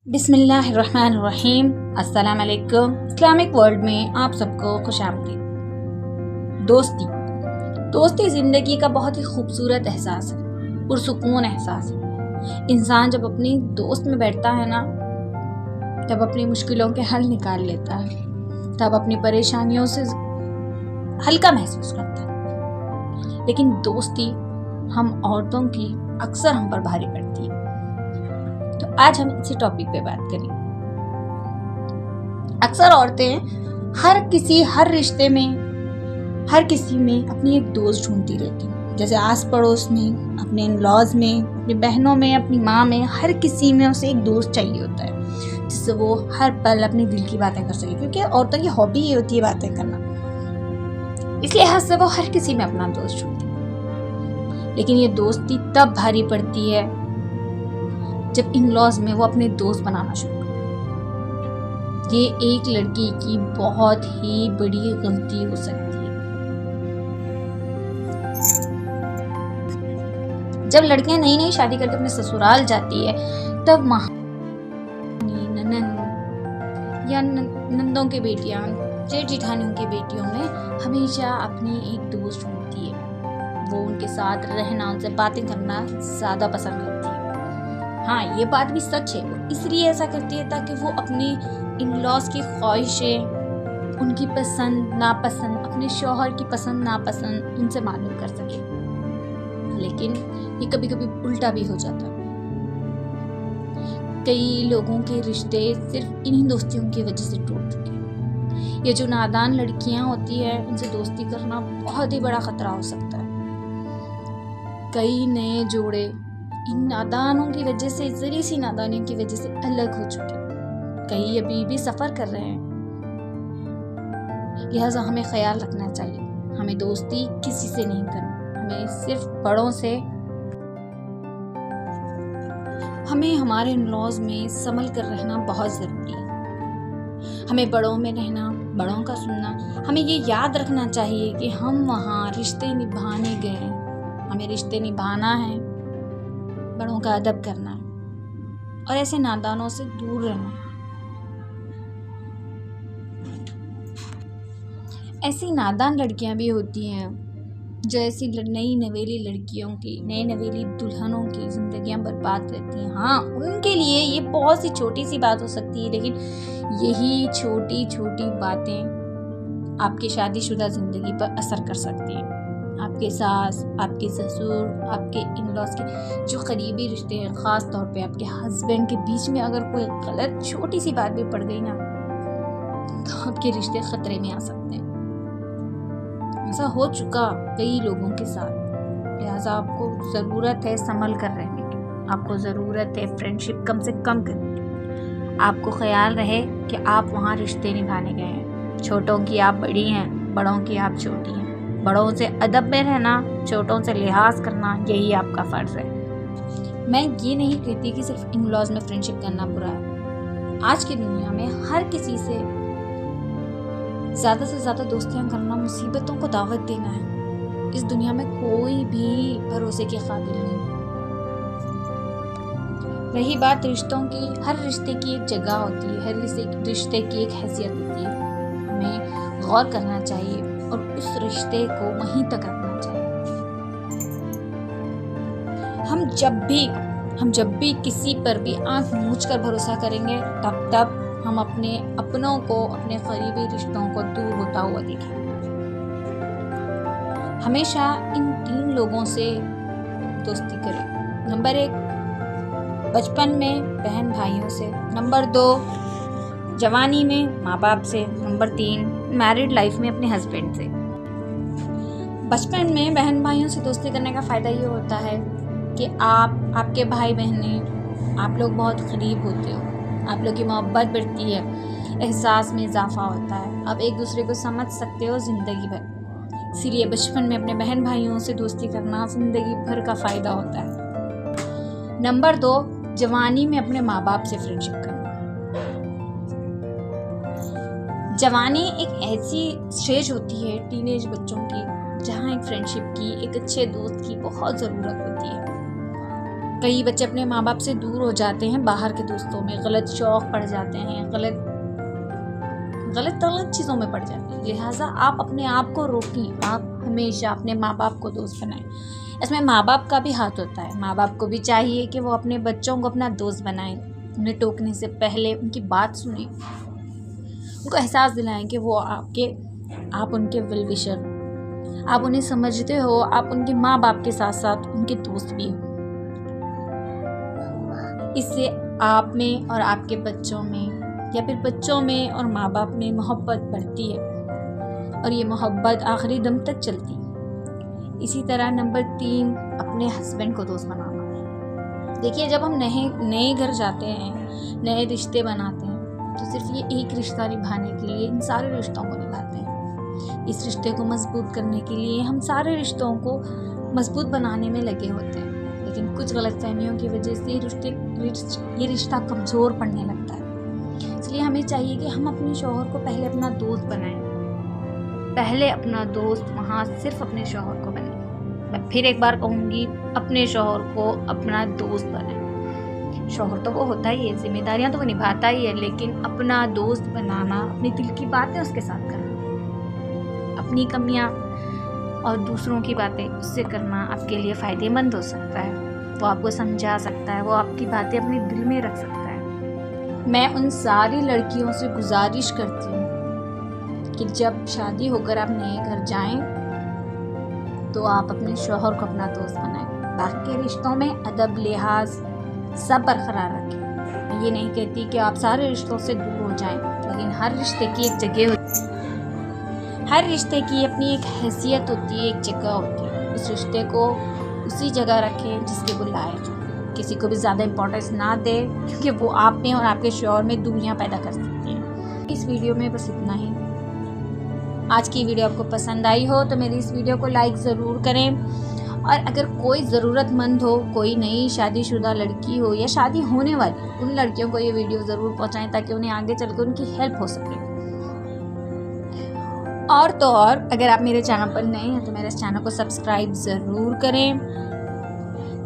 बिस्मिल्लाहिर्रहमानिर्रहीम। अस्सलाम वालेकुम। इस्लामिक वर्ल्ड में आप सबको खुशामदीद। दोस्ती ज़िंदगी का बहुत ही खूबसूरत एहसास है, पुरसुकून एहसास है। इंसान जब अपनी दोस्त में बैठता है ना, तब अपनी मुश्किलों के हल निकाल लेता है, तब अपनी परेशानियों से हल्का महसूस करता है। लेकिन दोस्ती हम औरतों की अक्सर हम पर भारी पड़ती है। तो आज हम इसी टॉपिक पे बात करेंगे। अक्सर औरतें हर रिश्ते में, हर किसी में अपनी एक दोस्त ढूंढती रहती हैं। जैसे आस पड़ोस में, अपने इन-लॉज में, अपनी बहनों में, अपनी माँ में, हर किसी में उसे एक दोस्त चाहिए होता है जिससे वो हर पल अपने दिल की बातें कर सके, क्योंकि औरतों की हॉबी ये होती है बातें करना। इसलिए हद से वो हर किसी में अपना दोस्त ढूंढती है। लेकिन ये दोस्ती तब भारी पड़ती है जब इन-लॉज में वो अपने दोस्त बनाना शुरू कर। ये एक लड़की की बहुत ही बड़ी गलती हो सकती है। जब लड़कियां नई नई शादी करके अपने ससुराल जाती है, तब ननद या नंदों के बेटियां, जेठ जिठानियों की बेटियों में हमेशा अपनी एक दोस्त ढूंढती है। वो उनके साथ रहना, उनसे बातें करना ज्यादा पसंद करती है। हाँ, ये बात भी सच है। वो इसलिए ऐसा करती है ताकि वो अपने इन-लॉज की ख्वाहिशें, उनकी पसंद नापसंद, अपने शौहर की पसंद नापसंद उनसे मालूम कर सके। लेकिन ये कभी कभी उल्टा भी हो जाता है। कई लोगों के रिश्ते सिर्फ इन्हीं दोस्तियों की वजह से टूट चुके हैं। ये जो नादान लड़कियां होती है, उनसे दोस्ती करना बहुत ही बड़ा खतरा हो सकता है। कई नए जोड़े इन नादानों की वजह से, जरी सी नादानियों की वजह से अलग हो चुके हैं। कई अभी भी सफर कर रहे हैं। लिहाजा हमें ख्याल रखना चाहिए, हमें दोस्ती किसी से नहीं करनी, हमें सिर्फ बड़ों से। हमें हमारे इन-लॉज में संभल कर रहना बहुत जरूरी है। हमें बड़ों में रहना, बड़ों का सुनना। हमें ये याद रखना चाहिए कि हम वहाँ रिश्ते निभाने गए, हमें रिश्ते निभाना है, बड़ों का अदब करना है और ऐसे नादानों से दूर रहना। ऐसी नादान लड़कियां भी होती हैं जो ऐसी नई नवेली लड़कियों की, नई नवेली दुल्हनों की जिंदगियां बर्बाद करती हैं। हाँ, उनके लिए ये बहुत सी छोटी सी बात हो सकती है, लेकिन यही छोटी छोटी बातें आपकी शादीशुदा जिंदगी पर असर कर सकती हैं। आपके सास, आपके ससुर, आपके इन-लॉज के जो करीबी रिश्ते हैं, ख़ास तौर पे आपके हस्बैंड के बीच में अगर कोई गलत छोटी सी बात भी पड़ गई ना, तो आपके रिश्ते खतरे में आ सकते हैं। ऐसा हो चुका कई लोगों के साथ। लिहाजा आपको ज़रूरत है संभल कर रहने की, आपको ज़रूरत है फ्रेंडशिप कम से कम करने की। आपको ख्याल रहे कि आप वहाँ रिश्ते निभाने गए हैं। छोटों की आप बड़ी हैं, बड़ों की आप छोटी हैं। बड़ों से अदब में रहना, छोटों से लिहाज करना, यही आपका फ़र्ज़ है। मैं ये नहीं कहती कि सिर्फ इन-लॉज में फ्रेंडशिप करना बुरा है। आज की दुनिया में हर किसी से ज़्यादा दोस्तियां करना मुसीबतों को दावत देना है। इस दुनिया में कोई भी भरोसे के काबिल नहीं। रही बात रिश्तों की, हर रिश्ते की एक जगह होती है, हर रिश्ते की एक हैसियत होती है। हमें गौर करना चाहिए और उस रिश्ते को वहीं तक रखना चाहिए। हम जब भी किसी पर भी आंख मूंछ कर भरोसा करेंगे, तब हम अपने अपनों को, अपने करीबी रिश्तों को दूर होता हुआ देखेंगे। हमेशा इन 3 लोगों से दोस्ती करें। नंबर 1, बचपन में बहन भाइयों से। नंबर 2, जवानी में माँ बाप से। नंबर 3, मैरिड लाइफ में अपने हस्बैंड से। बचपन में बहन भाइयों से दोस्ती करने का फ़ायदा ये होता है कि आपके भाई बहनें, आप लोग बहुत करीब होते हो, आप लोग की मोहब्बत बढ़ती है, एहसास में इजाफा होता है, आप एक दूसरे को समझ सकते हो ज़िंदगी भर। इसीलिए बचपन में अपने बहन भाइयों से दोस्ती करना ज़िंदगी भर का फ़ायदा होता है। नंबर 2, जवानी में अपने माँ बाप से फ्रेंडशिप करना। जवानी एक ऐसी स्टेज होती है टीनेज बच्चों की, जहाँ एक फ्रेंडशिप की, एक अच्छे दोस्त की बहुत ज़रूरत होती है। कई बच्चे अपने माँ बाप से दूर हो जाते हैं बाहर के दोस्तों में, गलत शौक पड़ जाते हैं, गलत चीज़ों में पड़ जाते हैं। लिहाजा आप अपने आप को रोकें, आप हमेशा अपने माँ बाप को दोस्त बनाएं। इसमें माँ बाप का भी हाथ होता है। माँ बाप को भी चाहिए कि वो अपने बच्चों को अपना दोस्त बनाएं, उन्हें टोकने से पहले उनकी बात सुनें, उनको एहसास दिलाएं कि वो आप उनके वेल विशर, आप उन्हें समझते हो, आप उनके माँ बाप के साथ साथ उनके दोस्त भी हो। इससे आप में और आपके बच्चों में या फिर बच्चों में और माँ बाप में मोहब्बत बढ़ती है और ये मोहब्बत आखिरी दम तक चलती है। इसी तरह नंबर 3, अपने हस्बैंड को दोस्त बनाना। देखिए, जब हम नए घर जाते हैं, नए रिश्ते बनाते हैं, तो सिर्फ ये एक रिश्ता निभाने के लिए इन सारे रिश्तों को निभाते हैं। इस रिश्ते को मजबूत करने के लिए हम सारे रिश्तों को मजबूत बनाने में लगे होते हैं, लेकिन कुछ गलतफहमियों की वजह से ये रिश्ता कमज़ोर पड़ने लगता है। इसलिए हमें चाहिए कि हम अपने शौहर को पहले अपना दोस्त बनाएं, पहले अपना दोस्त वहाँ सिर्फ अपने शौहर को बनाएं। मैं फिर एक बार कहूँगी, अपने शौहर को अपना दोस्त बनाएं। शौहर तो वो होता ही है, जिम्मेदारियाँ तो वो निभाता ही है, लेकिन अपना दोस्त बनाना, अपनी दिल की बातें उसके साथ करना, अपनी कमियाँ और दूसरों की बातें उससे करना आपके लिए फ़ायदेमंद हो सकता है। वो आपको समझा सकता है, वो आपकी बातें अपने दिल में रख सकता है। मैं उन सारी लड़कियों से गुजारिश करती हूँ कि जब शादी होकर आप नए घर जाएं तो आप अपने शौहर को अपना दोस्त बनाएं। बाकी रिश्तों में अदब, लिहाज सब बरकरार रखें। मैं ये नहीं कहती कि आप सारे रिश्तों से दूर हो जाएं, लेकिन हर रिश्ते की एक जगह होती है, हर रिश्ते की अपनी एक हैसियत होती है, एक जगह होती है। उस रिश्ते को उसी जगह रखें जिसके वो लायक हो। किसी को भी ज़्यादा इम्पोर्टेंस ना दे, क्योंकि वो आप में और आपके शौहर में दूरियां पैदा कर सकती हैं। इस वीडियो में बस इतना ही। आज की वीडियो आपको पसंद आई हो तो मेरी इस वीडियो को लाइक ज़रूर करें, और अगर कोई ज़रूरतमंद हो, कोई नई शादीशुदा लड़की हो या शादी होने वाली, उन लड़कियों को ये वीडियो ज़रूर पहुँचाएँ ताकि उन्हें आगे चलकर उनकी हेल्प हो सके। और तो और, अगर आप मेरे चैनल पर नए हैं तो मेरे चैनल को सब्सक्राइब ज़रूर करें।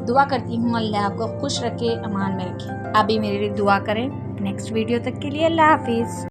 दुआ करती हूँ अल्लाह आपको खुश रखे, अमान में रखे। आप भी मेरे लिए दुआ करें। नेक्स्ट वीडियो तक के लिए अल्लाह हाफिज़।